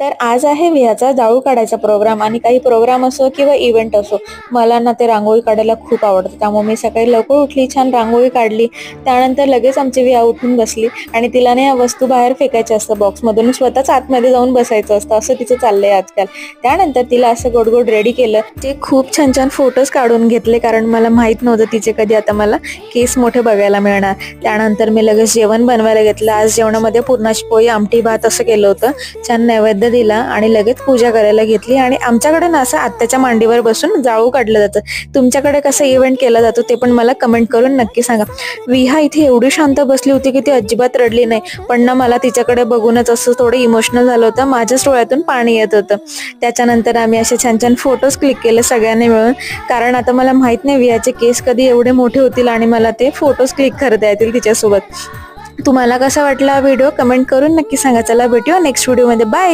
तर आज आहे विहाचा जाळू काढायचा प्रोग्राम आणि काही प्रोग्राम असो किंवा इव्हेंट असो, मला ना ते रांगोळी काढायला खूप आवडतं. त्यामुळे मी सकाळी लवकर उठली, छान रांगोळी काढली. त्यानंतर लगेच आमची विहा उठून बसली आणि तिला नाही या वस्तू बाहेर फेकायच्या असतं बॉक्समधून, स्वतःच आतमध्ये जाऊन बसायचं असतं, असं तिचं चाललंय आजकाल. त्यानंतर तिला असं गोड गोड रेडी केलं. ते खूप छान छान फोटोज काढून घेतले, कारण मला माहित नव्हतं तिचे कधी आता मला केस मोठे बघायला मिळणार. त्यानंतर मी लगेच जेवण बनवायला घेतलं. आज जेवणामध्ये पुरणाची पोळी, आमटी, भात असं केलं होतं. छान नैवेद्य दिला आणि लगेच पूजा करायला घेतली. आणि आमच्याकडे ना असं आत्याच्या मांडीवर बसून जाळू काढलं जातं. तुमच्याकडे कसं इव्हेंट केला जातो ते पण मला कमेंट करून नक्की सांगा. विहा इथे एवढी शांत बसली होती की ती अजिबात रडली नाही, पण ना मला तिच्याकडे बघूनच असं थोडं इमोशनल झालं होतं. माझ्याच डोळ्यातून पाणी येत होतं. त्याच्यानंतर आम्ही असे छान छान फोटोज क्लिक केले सगळ्यांनी मिळून, कारण आता मला माहित नाही विहाचे केस कधी एवढे मोठे होतील आणि मला ते फोटोज क्लिक करता येतील तिच्यासोबत. तुम्हाला कसा वाटला हा व्हिडिओ कमेंट करून नक्की सांगा. चला भेटूया नेक्स्ट व्हिडिओमध्ये. बाय.